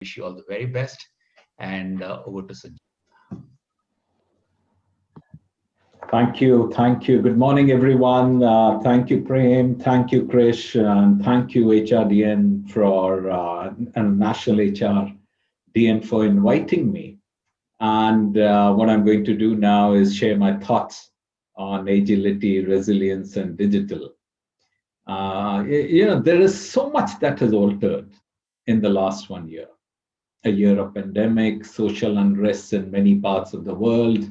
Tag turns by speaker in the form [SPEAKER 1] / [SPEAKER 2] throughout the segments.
[SPEAKER 1] Wish you all the very best. And over to Sanjay.
[SPEAKER 2] Thank you. Thank you. Good morning, everyone. Thank you, Prem. Thank you, Krish. And thank you, HRDN, and National HRDN for inviting me. And what I'm going to do now is share my thoughts on agility, resilience, and digital. There is so much that has altered in the last 1 year. A year of pandemic, social unrest in many parts of the world,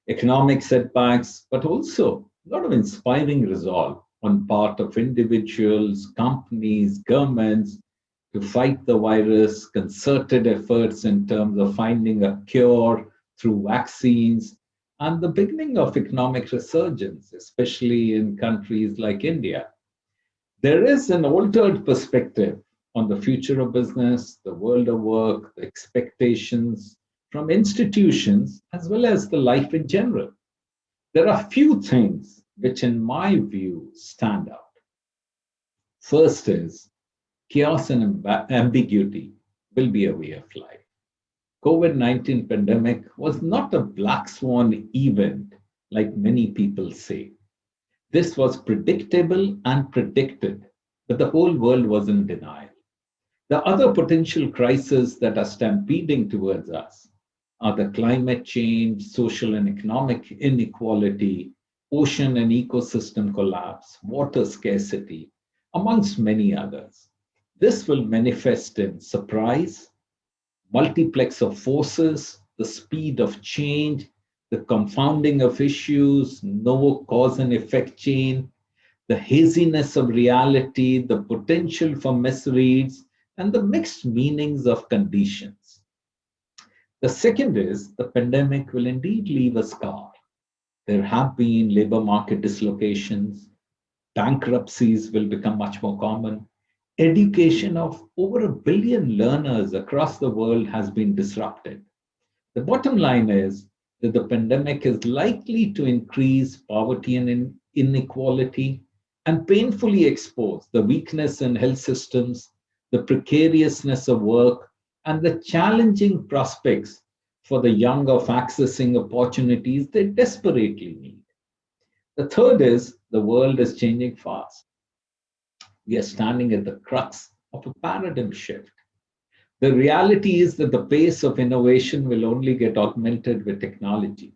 [SPEAKER 2] economic setbacks, but also a lot of inspiring resolve on part of individuals, companies, governments to fight the virus, concerted efforts in terms of finding a cure through vaccines, and the beginning of economic resurgence, especially in countries like India. There is an altered perspective on the future of business, the world of work, the expectations from institutions, as well as the life in general. There are few things which, in my view, stand out. First is chaos and ambiguity will be a way of life. COVID-19 pandemic was not a black swan event like many people say. This was predictable and predicted, but the whole world was in denial. The other potential crises that are stampeding towards us are the climate change, social and economic inequality, ocean and ecosystem collapse, water scarcity, amongst many others. This will manifest in surprise, multiplex of forces, the speed of change, the confounding of issues, no cause and effect chain, the haziness of reality, the potential for misreads, and the mixed meanings of conditions. The second is the pandemic will indeed leave a scar. There have been labor market dislocations, bankruptcies will become much more common. Education of over 1 billion learners across the world has been disrupted. The bottom line is that the pandemic is likely to increase poverty and inequality and painfully expose the weakness in health systems, the precariousness of work, and the challenging prospects for the young of accessing opportunities they desperately need. The third is the world is changing fast. We are standing at the crux of a paradigm shift. The reality is that the pace of innovation will only get augmented with technology.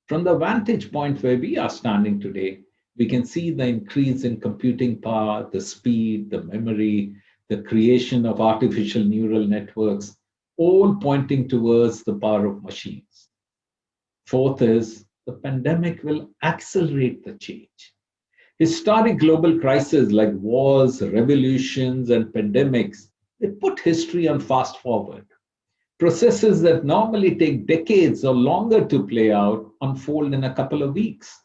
[SPEAKER 2] From the vantage point where we are standing today, we can see the increase in computing power, the speed, the memory, the creation of artificial neural networks, all pointing towards the power of machines. Fourth is the pandemic will accelerate the change. Historic global crises like wars, revolutions, and pandemics, they put history on fast forward. Processes that normally take decades or longer to play out unfold in a couple of weeks.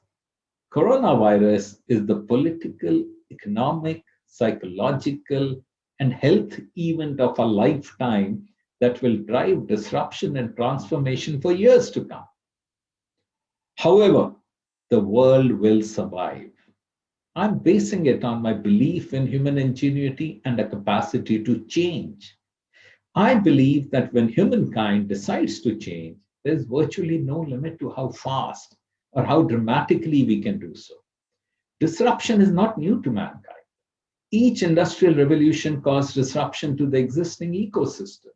[SPEAKER 2] Coronavirus is the political, economic, psychological, and health event of a lifetime that will drive disruption and transformation for years to come. However, the world will survive. I'm basing it on my belief in human ingenuity and a capacity to change. I believe that when humankind decides to change, there's virtually no limit to how fast or how dramatically we can do so. Disruption is not new to mankind. Each industrial revolution caused disruption to the existing ecosystem.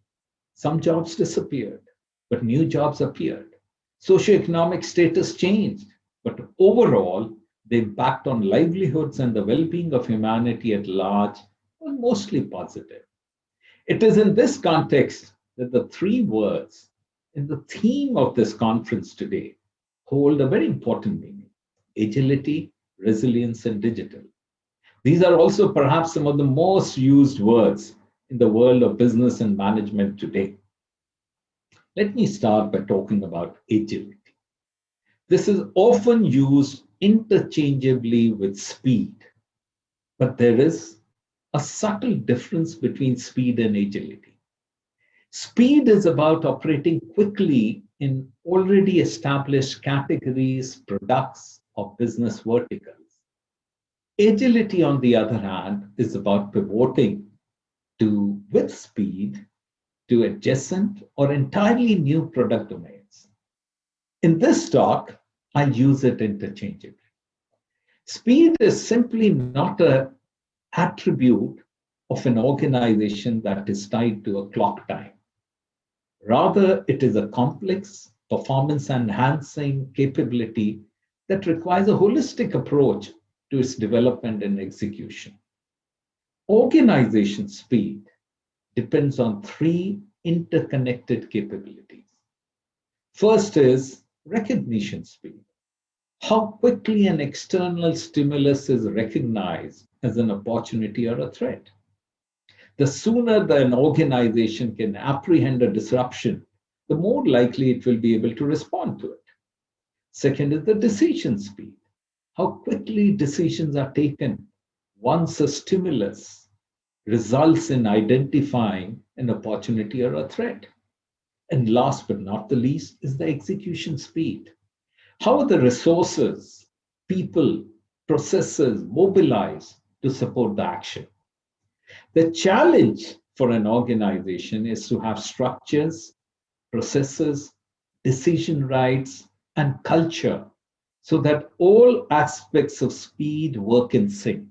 [SPEAKER 2] Some jobs disappeared, but new jobs appeared. Socioeconomic status changed, but overall, the impact on livelihoods and the well-being of humanity at large was mostly positive. It is in this context that the three words in the theme of this conference today hold a very important meaning: agility, resilience, and digital. These are also perhaps some of the most used words in the world of business and management today. Let me start by talking about agility. This is often used interchangeably with speed, but there is a subtle difference between speed and agility. Speed is about operating quickly in already established categories, products, or business verticals. Agility, on the other hand, is about pivoting with speed to adjacent or entirely new product domains. In this talk, I'll use it interchangeably. Speed is simply not an attribute of an organization that is tied to a clock time. Rather, it is a complex, performance-enhancing capability that requires a holistic approach to its development and execution. Organization speed depends on three interconnected capabilities. First is recognition speed. How quickly an external stimulus is recognized as an opportunity or a threat. The sooner that an organization can apprehend a disruption, the more likely it will be able to respond to it. Second is the decision speed. How quickly decisions are taken once a stimulus results in identifying an opportunity or a threat. And last but not the least is the execution speed. How are the resources, people, processes mobilized to support the action? The challenge for an organization is to have structures, processes, decision rights, and culture so that all aspects of speed work in sync.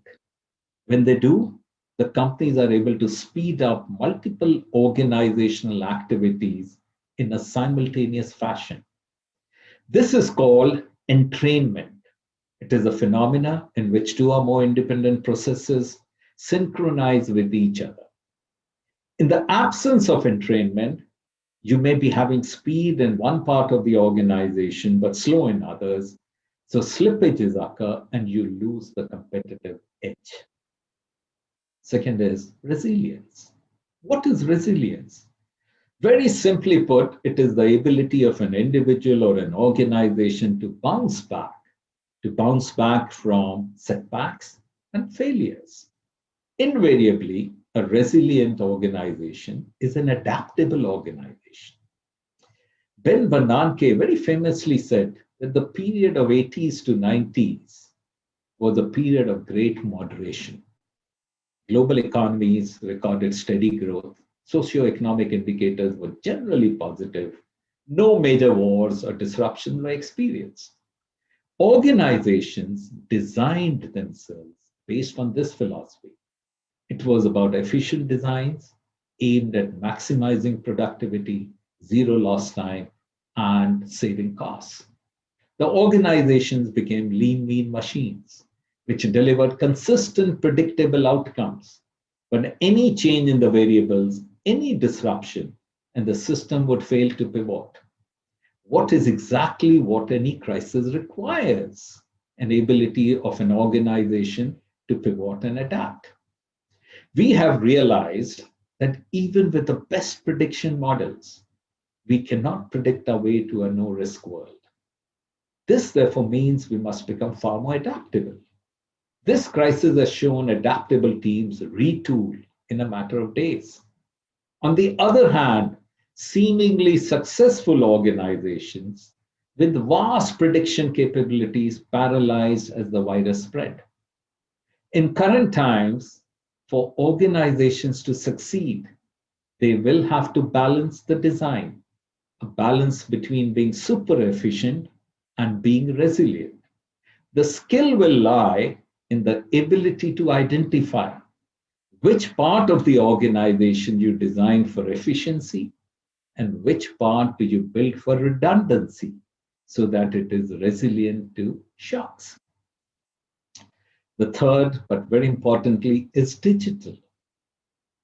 [SPEAKER 2] When they do, the companies are able to speed up multiple organizational activities in a simultaneous fashion. This is called entrainment. It is a phenomena in which two or more independent processes synchronize with each other. In the absence of entrainment, you may be having speed in one part of the organization but slow in others. So slippages occur and you lose the competitive edge. Second is resilience. What is resilience? Very simply put, it is the ability of an individual or an organization to bounce back from setbacks and failures. Invariably, a resilient organization is an adaptable organization. Ben Bernanke very famously said that the period of 80s to 90s was a period of great moderation. Global economies recorded steady growth. Socioeconomic indicators were generally positive. No major wars or disruptions were experienced. Organizations designed themselves based on this philosophy. It was about efficient designs aimed at maximizing productivity, zero lost time, and saving costs. The organizations became lean, mean machines, which delivered consistent, predictable outcomes. But any change in the variables, any disruption, and the system would fail to pivot. What is exactly what any crisis requires? An ability of an organization to pivot and adapt. We have realized that even with the best prediction models, we cannot predict our way to a no-risk world. This, therefore, means we must become far more adaptable. This crisis has shown adaptable teams retool in a matter of days. On the other hand, seemingly successful organizations with vast prediction capabilities paralyzed as the virus spread. In current times, for organizations to succeed, they will have to balance the design, a balance between being super efficient and being resilient. The skill will lie in the ability to identify which part of the organization you design for efficiency and which part do you build for redundancy so that it is resilient to shocks. The third, but very importantly, is digital.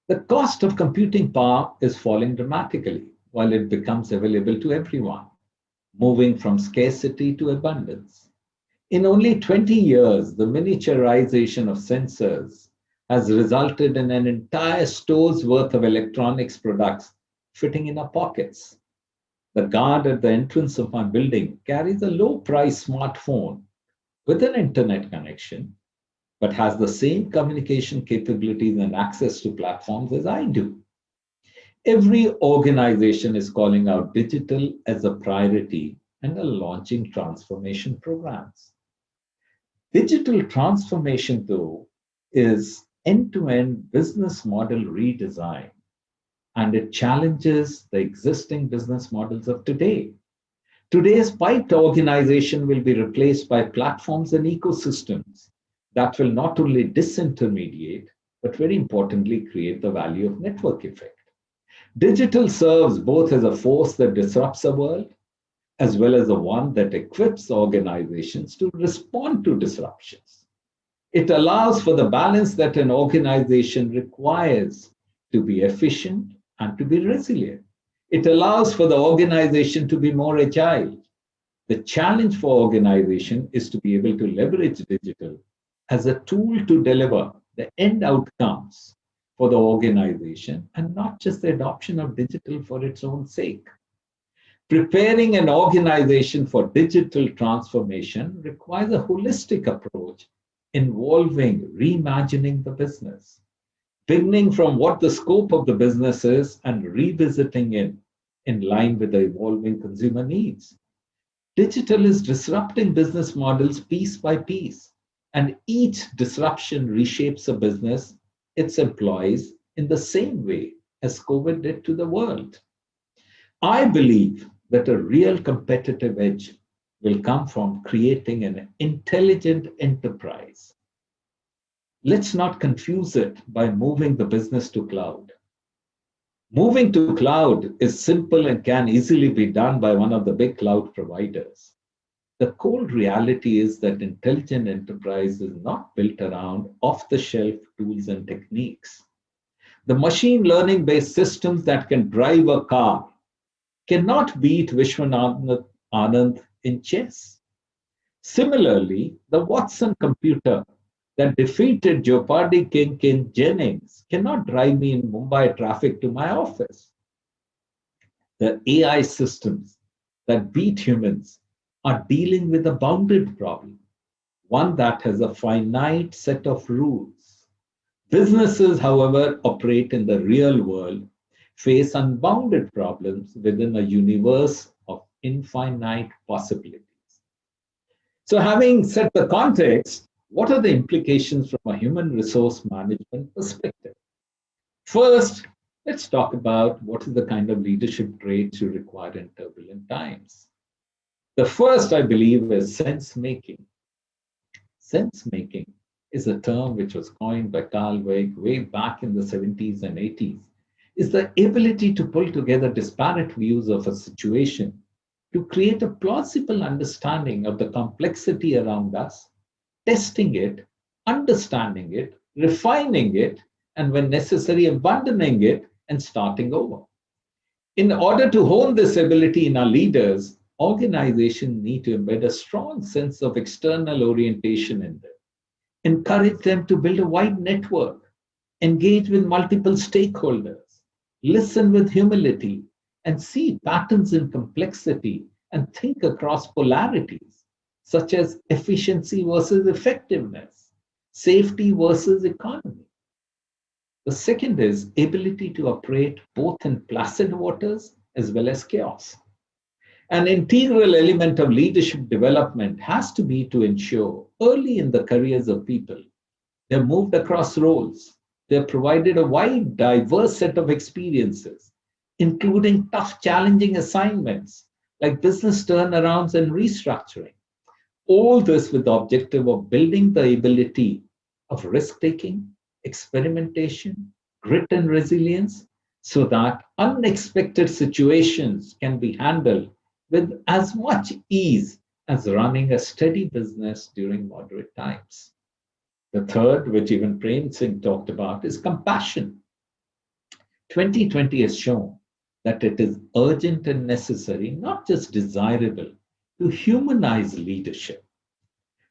[SPEAKER 2] The cost of computing power is falling dramatically while it becomes available to everyone, moving from scarcity to abundance. In only 20 years, the miniaturization of sensors has resulted in an entire store's worth of electronics products fitting in our pockets. The guard at the entrance of my building carries a low-price smartphone with an internet connection, but has the same communication capabilities and access to platforms as I do. Every organization is calling out digital as a priority and are launching transformation programs. Digital transformation, though, is end-to-end business model redesign and it challenges the existing business models of today. Today's piped organization will be replaced by platforms and ecosystems that will not only disintermediate, but very importantly, create the value of network effect. Digital serves both as a force that disrupts the world, as well as the one that equips organizations to respond to disruptions. It allows for the balance that an organization requires to be efficient and to be resilient. It allows for the organization to be more agile. The challenge for organization is to be able to leverage digital as a tool to deliver the end outcomes for the organization and not just the adoption of digital for its own sake. Preparing an organization for digital transformation requires a holistic approach involving reimagining the business, beginning from what the scope of the business is and revisiting it in line with the evolving consumer needs. Digital is disrupting business models piece by piece, and each disruption reshapes a business, its employees, in the same way as COVID did to the world. I believe that a real competitive edge will come from creating an intelligent enterprise. Let's not confuse it by moving the business to cloud. Moving to cloud is simple and can easily be done by one of the big cloud providers. The cold reality is that intelligent enterprise is not built around off-the-shelf tools and techniques. The machine learning-based systems that can drive a car cannot beat Vishwanath Anand in chess. Similarly, the Watson computer that defeated Jeopardy King Ken Jennings cannot drive me in Mumbai traffic to my office. The AI systems that beat humans are dealing with a bounded problem, one that has a finite set of rules. Businesses, however, operate in the real world, face unbounded problems within a universe of infinite possibilities. So, having set the context, what are the implications from a human resource management perspective? First, let's talk about what is the kind of leadership traits you require in turbulent times. The first, I believe, is sense making. Sense making is a term which was coined by Carl Weick way back in the 70s and 80s. Is the ability to pull together disparate views of a situation to create a plausible understanding of the complexity around us, testing it, understanding it, refining it, and when necessary, abandoning it and starting over. In order to hone this ability in our leaders, organizations need to embed a strong sense of external orientation in them, encourage them to build a wide network, engage with multiple stakeholders, listen with humility, and see patterns in complexity and think across polarities, such as efficiency versus effectiveness, safety versus economy. The second is ability to operate both in placid waters as well as chaos. An integral element of leadership development has to be to ensure early in the careers of people, they're moved across roles, they're provided a wide, diverse set of experiences, including tough, challenging assignments like business turnarounds and restructuring. All this with the objective of building the ability of risk-taking, experimentation, grit and resilience, so that unexpected situations can be handled with as much ease as running a steady business during moderate times. The third, which even Prem Singh talked about, is compassion. 2020 has shown that it is urgent and necessary, not just desirable, to humanize leadership.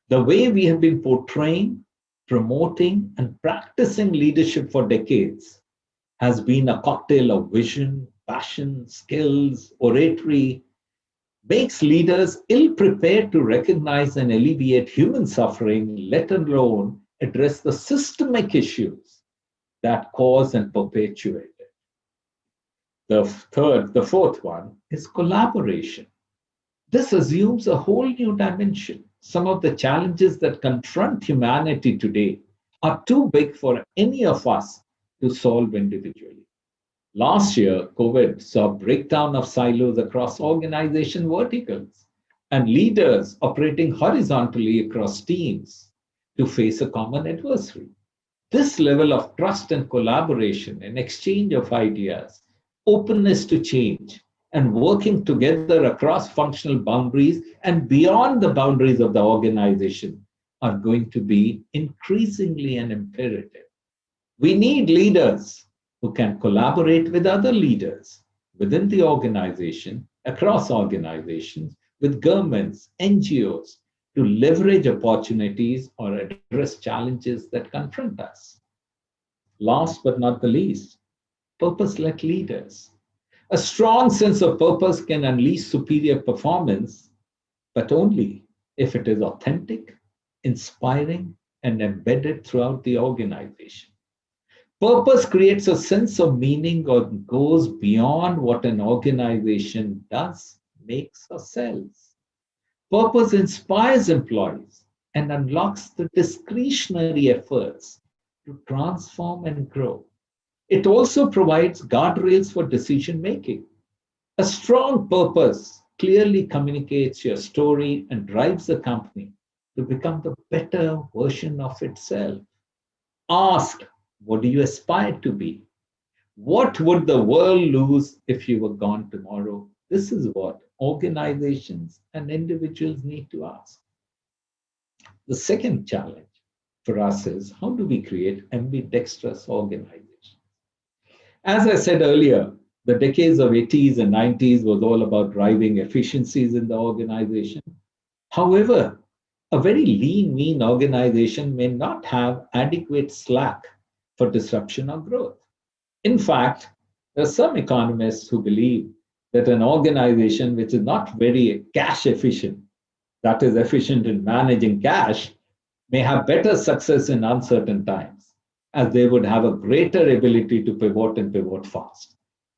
[SPEAKER 2] The way we have been portraying, promoting, and practicing leadership for decades has been a cocktail of vision, passion, skills, oratory, makes leaders ill-prepared to recognize and alleviate human suffering, let alone address the systemic issues that cause and perpetuate it. The fourth one is collaboration. This assumes a whole new dimension. Some of the challenges that confront humanity today are too big for any of us to solve individually. Last year, COVID saw breakdown of silos across organization verticals and leaders operating horizontally across teams to face a common adversary. This level of trust and collaboration and exchange of ideas, openness to change, and working together across functional boundaries and beyond the boundaries of the organization are going to be increasingly an imperative. We need leaders who can collaborate with other leaders within the organization, across organizations, with governments, NGOs, to leverage opportunities or address challenges that confront us. Last but not the least, purpose led leaders. A strong sense of purpose can unleash superior performance, but only if it is authentic, inspiring, and embedded throughout the organization. Purpose creates a sense of meaning or goes beyond what an organization does, makes, or sells. Purpose inspires employees and unlocks the discretionary efforts to transform and grow. It also provides guardrails for decision making. A strong purpose clearly communicates your story and drives the company to become the better version of itself. Ask, what do you aspire to be? What would the world lose if you were gone tomorrow? This is what organizations and individuals need to ask. The second challenge for us is, how do we create ambidextrous organizations? As I said earlier, the decades of 80s and 90s was all about driving efficiencies in the organization. However, a very lean, mean organization may not have adequate slack for disruption or growth. In fact, there are some economists who believe that an organization which is not very cash efficient, that is efficient in managing cash, may have better success in uncertain times, as they would have a greater ability to pivot and pivot fast.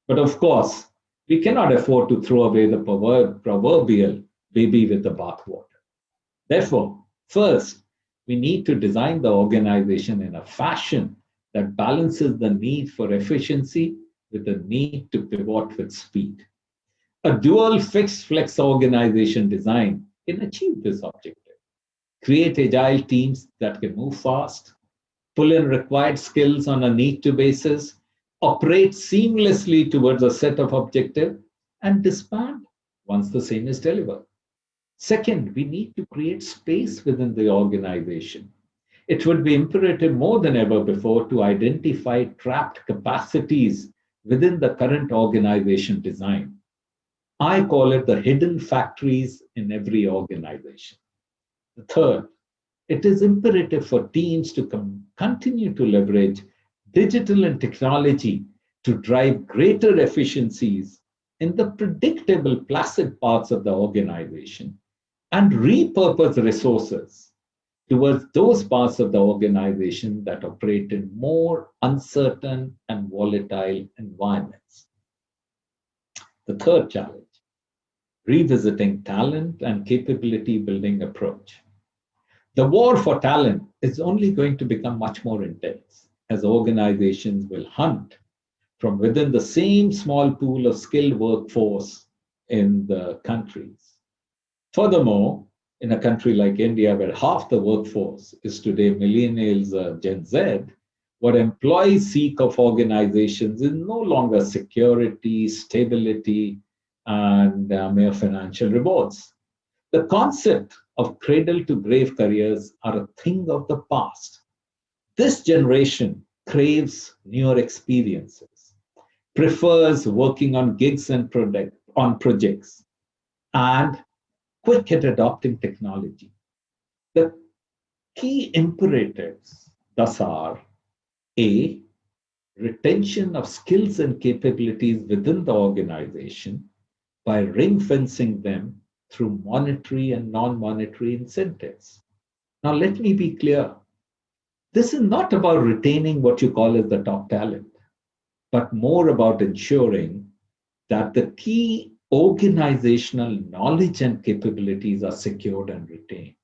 [SPEAKER 2] But of course, we cannot afford to throw away the proverbial baby with the bathwater. Therefore, first, we need to design the organization in a fashion that balances the need for efficiency with the need to pivot with speed. A dual fixed flex organization design can achieve this objective. Create agile teams that can move fast, pull in required skills on a need to basis, operate seamlessly towards a set of objectives, and disband once the same is delivered. Second, we need to create space within the organization. It would be imperative more than ever before to identify trapped capacities within the current organization design. I call it the hidden factories in every organization. The third, it is imperative for teams to continue to leverage digital and technology to drive greater efficiencies in the predictable, placid parts of the organization and repurpose resources towards those parts of the organization that operate in more uncertain and volatile environments. The third challenge, revisiting talent and capability building approach. The war for talent is only going to become much more intense as organizations will hunt from within the same small pool of skilled workforce in the countries. Furthermore, in a country like India, where half the workforce is today millennials, Gen Z, what employees seek of organizations is no longer security, stability, and mere financial rewards. The concept of cradle to grave careers are a thing of the past. This generation craves newer experiences, prefers working on gigs and projects, and quick at adopting technology. The key imperatives thus are A, retention of skills and capabilities within the organization by ring fencing them through monetary and non-monetary incentives. Now, let me be clear. This is not about retaining what you call as the top talent, but more about ensuring that the key organizational knowledge and capabilities are secured and retained,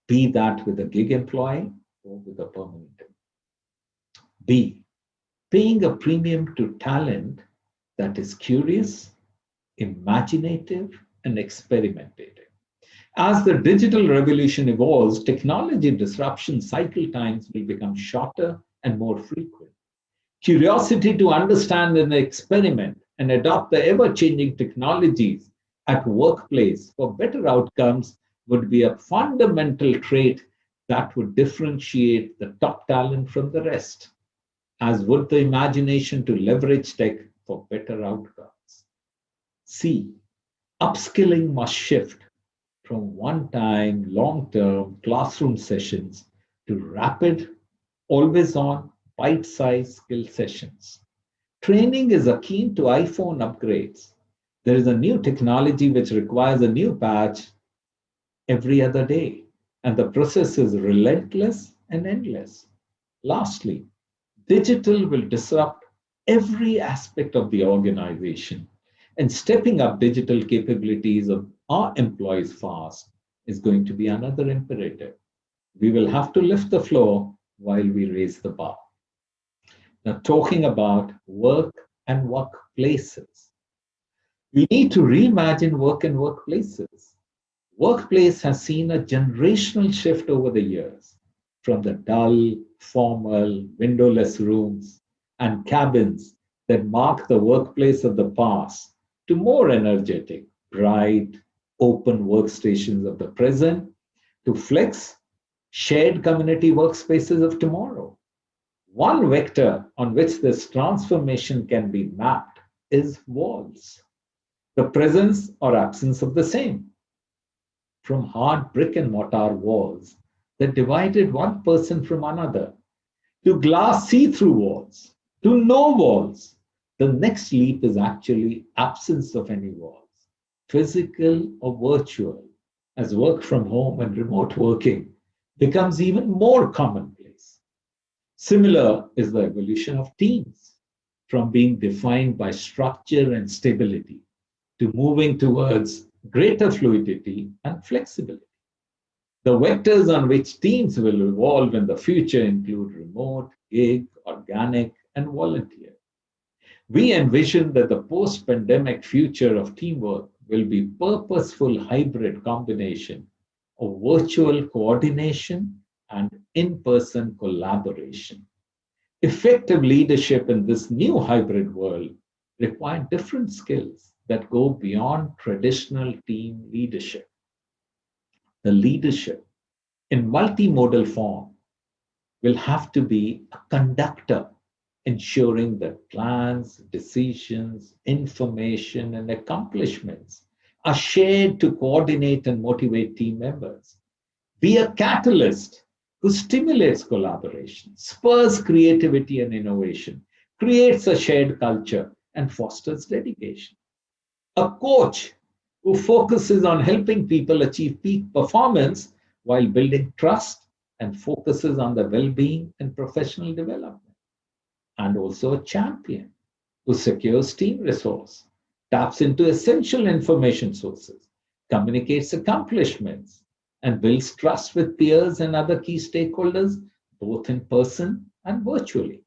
[SPEAKER 2] be that with a gig employee or with a permanent employee. B, paying a premium to talent that is curious, imaginative, and experimentative. As the digital revolution evolves, technology disruption cycle times will become shorter and more frequent. Curiosity to understand and experiment and adopt the ever-changing technologies at workplace for better outcomes would be a fundamental trait that would differentiate the top talent from the rest, as would the imagination to leverage tech for better outcomes. C. Upskilling must shift from one-time, long-term classroom sessions to rapid, always-on, bite-sized skill sessions. Training is akin to iPhone upgrades. There is a new technology which requires a new patch every other day, and the process is relentless and endless. Lastly, digital will disrupt every aspect of the organization, and stepping up digital capabilities of our employees fast is going to be another imperative. We will have to lift the floor while we raise the bar. Now, talking about work and workplaces, we need to reimagine work and workplaces. Workplace has seen a generational shift over the years from the dull, formal, windowless rooms and cabins that mark the workplace of the past to more energetic, bright, open workstations of the present to flex, shared community workspaces of tomorrow. One vector on which this transformation can be mapped is walls, the presence or absence of the same. From hard brick and mortar walls that divided one person from another, to glass see-through walls, to no walls. The next leap is actually absence of any walls, physical or virtual, as work from home and remote working becomes even more commonplace. Similar is the evolution of teams, from being defined by structure and stability to moving towards greater fluidity and flexibility. The vectors on which teams will evolve in the future include remote, gig, organic, and volunteer. We envision that the post-pandemic future of teamwork will be purposeful hybrid combination of virtual coordination and in-person collaboration. Effective leadership in this new hybrid world requires different skills that go beyond traditional team leadership. The leadership in multimodal form will have to be a conductor, ensuring that plans, decisions, information, and accomplishments are shared to coordinate and motivate team members. Be a catalyst who stimulates collaboration, spurs creativity and innovation, creates a shared culture, and fosters dedication. A coach who focuses on helping people achieve peak performance while building trust and focuses on the well-being and professional development. And also a champion who secures team resource, taps into essential information sources, communicates accomplishments, and builds trust with peers and other key stakeholders, both in person and virtually.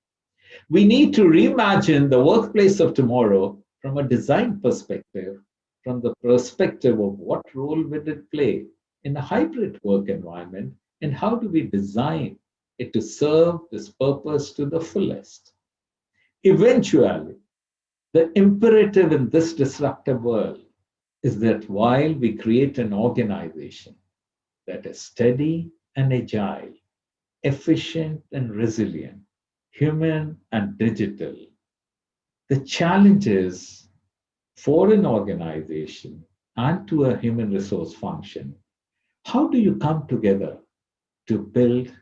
[SPEAKER 2] We need to reimagine the workplace of tomorrow from a design perspective, from the perspective of what role will it play in a hybrid work environment, and how do we design it to serve this purpose to the fullest. Eventually, the imperative in this disruptive world is that while we create an organization that is steady and agile, efficient and resilient, human and digital, the challenge is for an organization and to a human resource function, how do you come together to build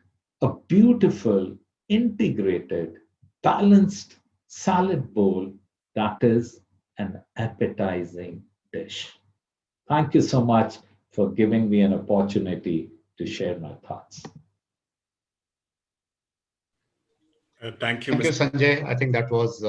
[SPEAKER 2] a beautiful, integrated, balanced salad bowl that is an appetizing dish? Thank you so much for giving me an opportunity to share my thoughts.
[SPEAKER 3] Thank you,
[SPEAKER 1] Thank you,
[SPEAKER 3] Mr.
[SPEAKER 1] Sanjay. I think that was